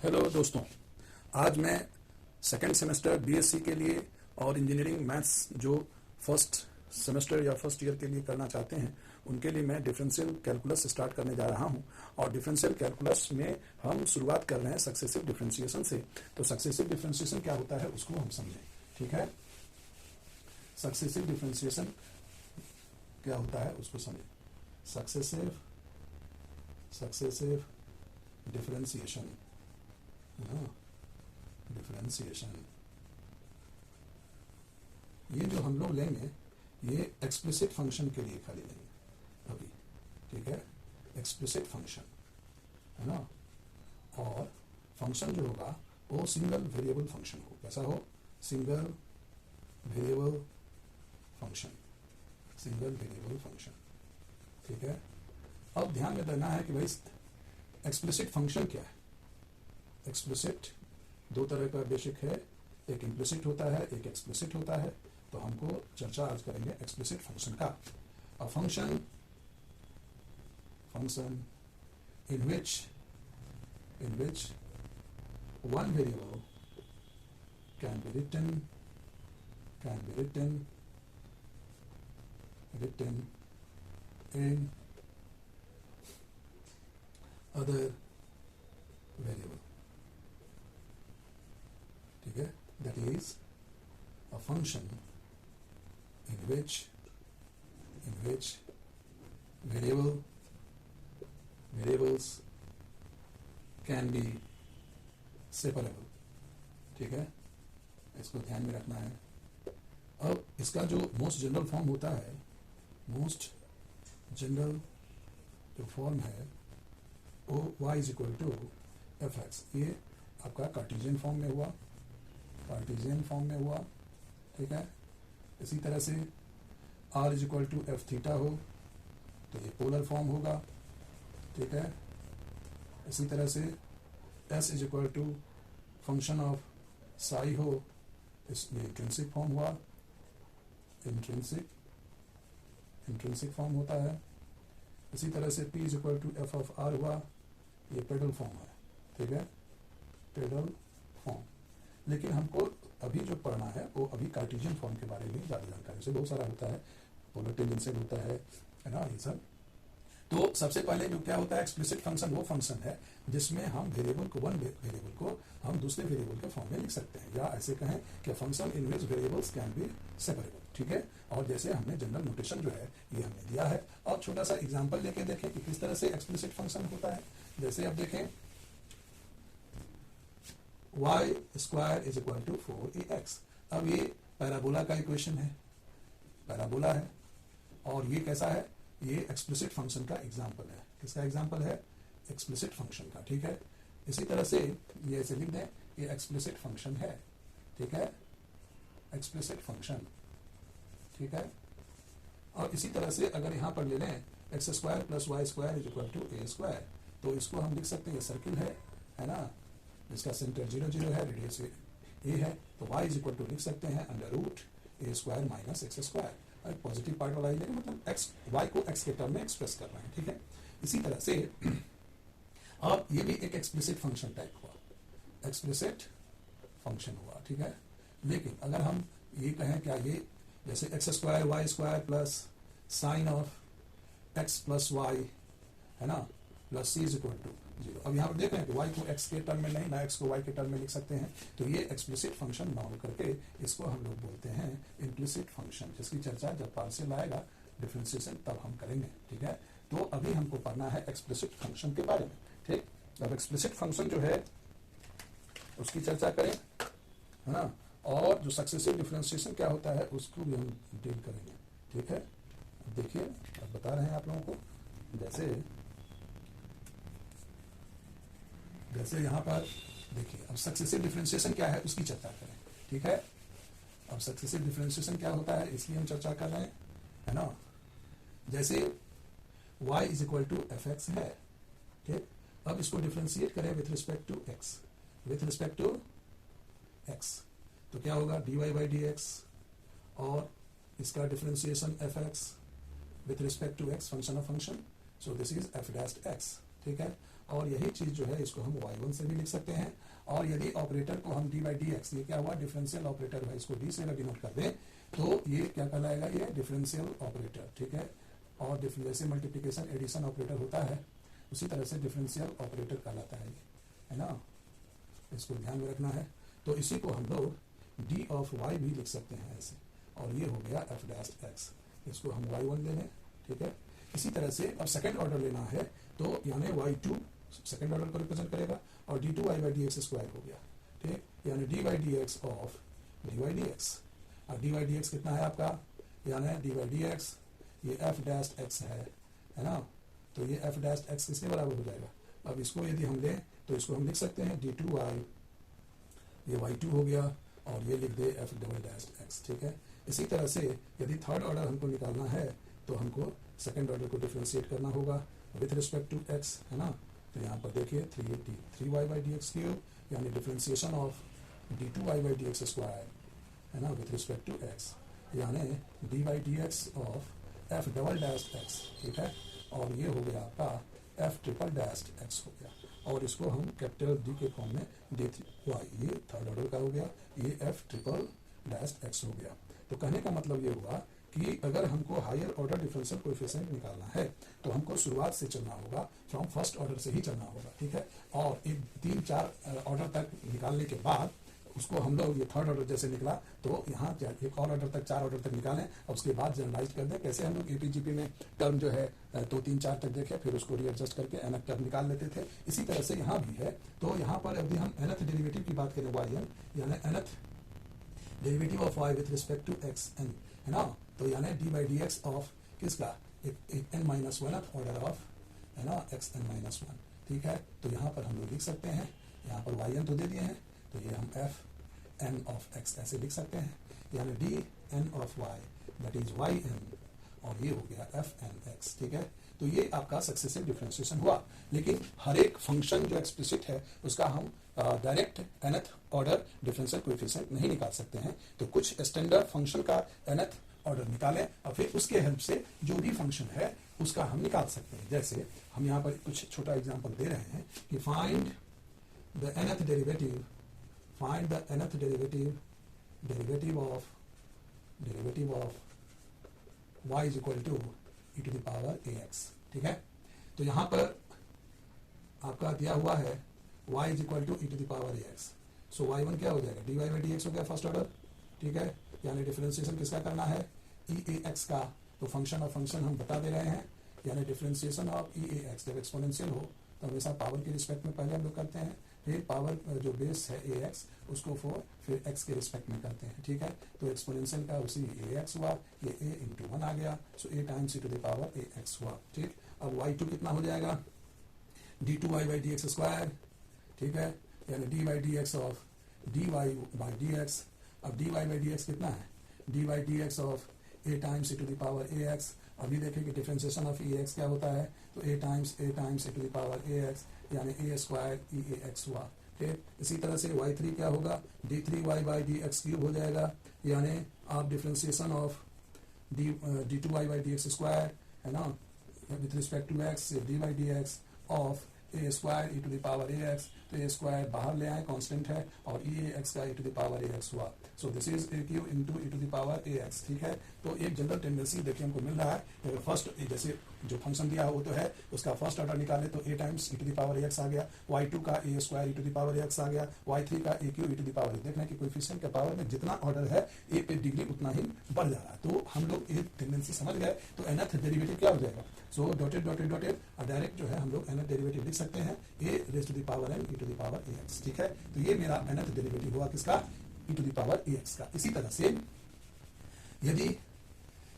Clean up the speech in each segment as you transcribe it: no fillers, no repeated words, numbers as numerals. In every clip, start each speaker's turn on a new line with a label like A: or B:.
A: Hello दोस्तों, आज मैं सेकेंड सेमेस्टर बीएससी के लिए और इंजीनियरिंग मैथ्स जो फर्स्ट सेमेस्टर या फर्स्ट ईयर के लिए करना चाहते हैं उनके लिए मैं डिफरेंशियल कैलकुलस स्टार्ट करने जा रहा हूं। और डिफरेंशियल कैलकुलस में हम शुरुआत कर रहे हैं सक्सेसिव डिफरेंशिएशन से। तो सक्सेसिव डिफरेंशिएशन क्या होता है उसको हम समझें, ठीक है। सक्सेसिव डिफरेंशिएशन क्या होता है उसको समझें। सक्सेसिव डिफरेंशिएशन, डिफरेंशिएशन ये जो हम लोग लेंगे ये एक्सप्लिसिट फंक्शन के लिए खाली लेंगे अभी, ठीक है। एक्सप्लिसिट फंक्शन है ना, और फंक्शन जो होगा वो सिंगल वेरिएबल फंक्शन हो। कैसा हो? Single variable function, single variable function, ठीक है। अब ध्यान में देना है कि भाई एक्सप्लिसिट फंक्शन क्या है। एक्सप्लिसिट दो तरह का बेसिक है, एक इम्प्लिसिट होता है, एक एक्सप्लिसिट होता है। तो हमको चर्चा आज करेंगे एक्सप्लिसिट फंक्शन का। A function in which one variable can be written in other variable, ठीक है। That is a function in which variables can be separable, ठीक है। इसको ध्यान में रखना है। अब इसका जो मोस्ट जनरल फॉर्म होता है, मोस्ट जनरल जो फॉर्म है वो y is equal to f x. ये आपका कार्टेशियन फॉर्म में हुआ, ठीक है। इसी तरह से r is equal to f theta हो तो ये पोलर फॉर्म होगा, ठीक है। इसी तरह से s is equal to function of psi हो, इसमें इंट्रिंसिक फॉर्म हुआ, इंट्रिंसिक फॉर्म होता है। इसी तरह से p is equal to f of r हुआ, ये पेडल फॉर्म है, ठीक है, पेडल फॉर्म। लेकिन हमको अभी जो पढ़ना है वो अभी कार्टेशियन फॉर्म के बारे में ज़्यादा जानकारी से बहुत सारा होता है, पोलर टेंजेंशियल होता है ना, ये सब। तो सबसे पहले जो क्या होता है एक्सप्लिसिट फंक्शन, वो फंक्शन है जिसमें हम वेरिएबल को, वन वेरिएबल को हम दूसरे वेरिएबल के फॉर्म में लिख सकते हैं, या ऐसे कहें कि function in which variables can be separable, ठीक है। और जैसे हमने जनरल नोटेशन जो है ये हमने दिया है। और छोटा सा एग्जांपल लेके देखें कि किस तरह से एक्सप्लिसिट फंक्शन होता है। जैसे अब देखें y square is equal to 4ax। अब ये पैराबोला का इक्वेशन है, पैराबोला है, और ये कैसा है? ये एक्सप्लिसिट फंक्शन का एग्जांपल है। किसका एग्जांपल है? एक्सप्लिसिट फंक्शन का, ठीक है। इसी तरह से ये ऐसे लिख दें, ये एक्सप्लिसिट फंक्शन है, ठीक है, एक्सप्लिसिट फंक्शन, ठीक है। और इसी तरह से अगर यहां पर ले लें x square plus y square is equal to a square, तो इसको हम लिख सकते हैं, ये सर्किल है ना, इसका सेंटर 0 0 है, रेडियस ए है, तो y इज इक्वल टू लिख सकते हैं under root A square minus X square. Positive part वाला लेकिन मतलब एक्स, वाई को एक्स के टर्म में एक्सप्रेस कर रहे हैं, ठीक है। इसी तरह से अब ये भी एक एक्सप्लिसिट फंक्शन टाइप हुआ, एक्सप्लिसिट फंक्शन हुआ, ठीक है। लेकिन अगर हम ये कहें क्या, ये जैसे x square y square plus sine of x plus y है ना, plus C is equal to 0। अब यहाँ पर देख रहे हैं कि y को x के टर्म में नहीं, ना x को y के टर्म में लिख सकते हैं। तो ये एक्सप्लिसिट फंक्शन ना हो करके इसको हम लोग बोलते हैं इम्प्लिसिट फंक्शन, जिसकी चर्चा जब पार्शियल आएगा डिफरेंशिएशन तब हम करेंगे, ठीक है। तो अभी हमको पढ़ना है एक्सप्लिसिट फंक्शन के बारे में, ठीक। अब एक्सप्लिसिट फंक्शन जो है उसकी चर्चा करें, है ना, और जो सक्सेसिव डिफरेंशिएशन क्या होता है उसको भी हम डील करेंगे, ठीक है। देखिए अब बता रहे हैं आप लोगों को, जैसे यहाँ पर देखिए, अब सक्सेसिव डिफरेंशिएशन क्या है उसकी चर्चा करें, ठीक है। अब सक्सेसिव डिफरेंशिएशन क्या होता है इसकी हम चर्चा कर रहे हैं, है ना। जैसे y is equal to f x है, ठीक। अब इसको डिफरेंशिएट करें विथ रिस्पेक्ट टू एक्स, तो क्या होगा dy बाई डी एक्स, और इसका differentiation f x with respect to x, function of function, so this is f dash x, ठीक है। और यही चीज जो है इसको हम y1 से भी लिख सकते हैं। और यदि ऑपरेटर को हम डी बाई डी एक्स, ये क्या हुआ, डिफरेंशियल ऑपरेटर है, इसको डी से अगर डिनोट कर दें तो ये क्या कहलाएगा, ये डिफरेंशियल ऑपरेटर, ठीक है। और जैसे मल्टीप्लिकेशन एडिशन ऑपरेटर होता है उसी तरह से डिफरेंशियल ऑपरेटर कहलाता है, है ना, इसको ध्यान में रखना है। तो इसी को हम लोग डी ऑफ वाई भी लिख सकते हैं ऐसे, और ये हो गया एफ डैश एक्स, इसको हम y1 ले लें, ठीक है। इसी तरह से अब सेकंड ऑर्डर लेना है तो यानी y2 सेकंड ऑर्डर को रिप्रेजेंट करेगा और d2y by D x square हो गया, ठीक, यानी D by D x of D by D x. और डी बाई डी एक्स कितना है आपका, यानी डी बाई डी एक्स ये एफ डैश एक्स है ना, तो ये एफ डैश एक्स किसके बराबर हो जाएगा। अब इसको यदि हम लें तो इसको हम लिख सकते हैं d2y, ये y2 हो गया, और ये लिख दे एफ डबल डैश एक्स, ठीक है। इसी तरह से यदि थर्ड ऑर्डर हमको निकालना है तो हमको सेकंड ऑर्डर को डिफरेंशिएट करना होगा विथ रिस्पेक्ट टू एक्स, है ना। तो यहाँ पर देखिए 3y by D X cube, यानी differentiation of d2y by D x square, है ना, विथ रिस्पेक्ट टू एक्स, यानी D by D x of F double dash x, ठीक है। और ये हो गया आपका एफ ट्रिपल डैश एक्स हो गया, और इसको हम कैपिटल डी के फॉर्म में d3y, ये थर्ड ऑर्डर का हो गया, ये एफ ट्रिपल डैश एक्स हो गया। तो कहने का मतलब ये हुआ कि अगर हमको हायर ऑर्डर डिफरेंशियल कोएफिशिएंट निकालना है तो हमको शुरुआत से चलना होगा, फ्रॉम फर्स्ट ऑर्डर से ही चलना होगा, ठीक है। और एक 3-4 ऑर्डर तक निकालने के बाद उसको हम लोग, ये थर्ड ऑर्डर जैसे निकला तो यहाँ एक और ऑर्डर तक, 4 ऑर्डर तक निकालें और उसके बाद जनरलाइज कर दें। कैसे हम लोग एपीजीपी में टर्म जो है तो 3-4 तक देखे, फिर उसको रीएडजस्ट करके nth टर्म निकाल लेते थे। इसी तरह से यहाँ भी है। तो यहाँ पर यदि हम nth डेरिवेटिव की बात करें yn, यानी nth derivative of y with respect to x n, है ना, तो यानी D by D x of किसका, एक n minus one order of, है ना, एक्स एन माइनस वन, ठीक है। तो यहाँ पर हम लोग लिख सकते हैं, यहाँ पर yn तो दे दिए हैं, तो ये हम एफ एन ऑफ एक्स ऐसे लिख सकते हैं, यानी d n of y that is y n, और ये हो गया एफ एन एक्स, ठीक है। तो ये आपका सक्सेसिव डिफरेंशिएशन हुआ। लेकिन हर एक फंक्शन जो एक्सप्लिसिट है उसका हम direct nth order differential coefficient नहीं निकाल सकते हैं। तो कुछ स्टैंडर्ड फंक्शन का nth ऑर्डर निकालें और फिर उसके हेल्प से जो भी फंक्शन है उसका हम निकाल सकते हैं। जैसे हम यहाँ पर कुछ छोटा एग्जांपल दे रहे हैं कि find the nth derivative, find the nth derivative of y is equal to e to the power ax, ठीक है। तो यहाँ पर आपका दिया हुआ है y is equal to e to the power ax, so y1 क्या हो जाएगा, dy बाई dx हो गया फर्स्ट ऑर्डर, ठीक है। यानी डिफरेंशिएशन किसका करना है, eax का। तो फंक्शन ऑफ फंक्शन हम बता दे रहे हैं, यानी डिफरेंशिएशन ऑफ eax जब एक्सपोनेंशियल हो तो हमेशा पावर के रिस्पेक्ट में पहले हम लोग करते हैं, फिर पावर जो बेस है ax उसको फिर x के रिस्पेक्ट में करते हैं, ठीक है। तो एक्सपोनेंशियल का उसी ax हुआ, ये a इंटू 1 आ गया, so a times e to the power ax हुआ, ठीक। अब y2 कितना हो जाएगा, d2y by D x square, ठीक है, यानी D by D x of dy by D x. अब dy बाई डी एक्स कितना है, d by D x of a times e to the power ax। अभी देखें कि डिफरेंशिएशन ऑफ ax क्या होता है, तो a times e to the power ax, यानी a स्क्वायर eax हुआ, ठीक। इसी तरह से y3 क्या होगा, d3y by D X cube हो जाएगा, यानी आप differentiation of d2y by D x square, है ना, with respect to x, d by D x of a square e to the power ax। तो ए स्क्वायर बाहर ले आए, कांस्टेंट है, और eax का e to the power ax हुआ, so this is a cube into e to the power ax, ठीक है। तो एक जनरल टेंडेंसी देखिए हमको मिल रहा है, अगर फर्स्ट जैसे जो फंक्शन दिया हो वो तो है, उसका फर्स्ट ऑर्डर निकाले तो a times e to the power ax आ गया, y2 का a square e to the power ax आ गया, y3 का a cube e to the power. देखना कि कोएफिशिएंट के पावर में जितना ऑर्डर है a पे डिग्री उतना ही बढ़ जा रहा है। तो हम लोग ये टेंडेंसी समझ गए, तो nth डेरिवेटिव क्या हो जाएगा, सो डॉटेड डॉटेड डॉटेड डायरेक्ट जो है हम लोग nth डेरिवेटिव लिख सकते हैं a raise to the power n e to the power ax, ठीक है। तो ये मेरा nth डेरिवेटिव हुआ किसका, e to the power ax का। इसी तरह से यदि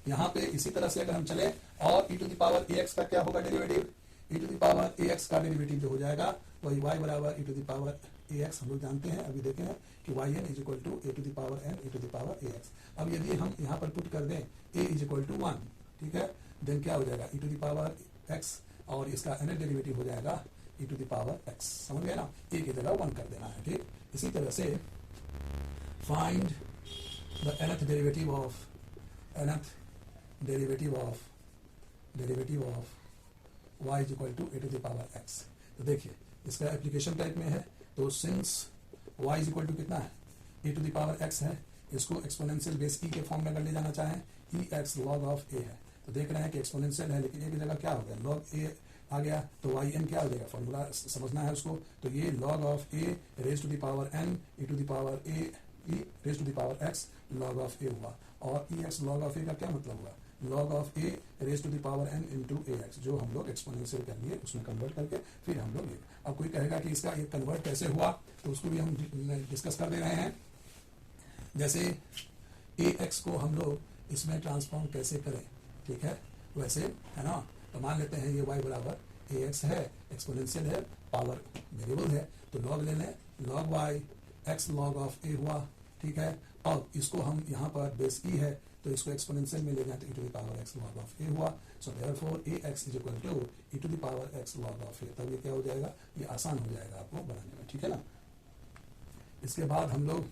A: यहाँ पे इसी तरह से अगर हम चले और e to the power ax का क्या होगा derivative, e to the power ax का डेरिवेटिव जो हो जाएगा वही y बराबर e to the power ax हम लोग जानते हैं, अभी देखे हैं कि yn is equal to a to the power n e to the power ax। अब यदि हम यहाँ पर पुट कर दें a इज इक्वल टू 1, ठीक है, देन क्या हो जाएगा e to the power x, और इसका nth डेरिवेटिव हो जाएगा e to the power x, समझ गए ना, a की जगह 1 कर देना है, ठीक। इसी तरह से find the nth derivative of y is equal to a to the power x। तो देखिए इसका एप्लीकेशन टाइप में है, तो since y is equal to कितना है, e to the power x है, इसको एक्सपोनेंशियल बेस e के फॉर्म में अगर ले जाना चाहें, e x log of a है, तो देख रहे हैं कि एक्सपोनेंशियल है लेकिन एक जगह क्या हो गया, log a आ गया, तो y n क्या हो जाएगा, फॉर्मूला समझना है उसको, तो ये log of a raise to the power n e to the power a e raise to the power x log of a हुआ, और e x log of a का क्या मतलब हुआ, log of a raise to the power n into a x, जो हम लोग exponential कर लिए उसमें कन्वर्ट करके फिर हम लोग ये, अब कोई कहेगा कि इसका ये कन्वर्ट कैसे हुआ, तो उसको भी हम डिस्कस कर दे रहे हैं। जैसे ए एक्स को हम लोग इसमें ट्रांसफॉर्म कैसे करें, ठीक है, वैसे है ना, तो मान लेते हैं ये y बराबर ए एक्स है, एक्सपोनेंशियल है, पावर वेरिएबल है, तो लॉग ले लें, log y x log of a हुआ, ठीक है, और इसको हम यहाँ पर बेस e है तो इसको एक्सपोनेंशियल में ले जाए तो e to the power x log of a हुआ, so therefore a x is equal to e to the power x log of a, तब ये क्या हो जाएगा, ये आसान हो जाएगा आपको बनाने में, ठीक है ना। इसके बाद हम लोग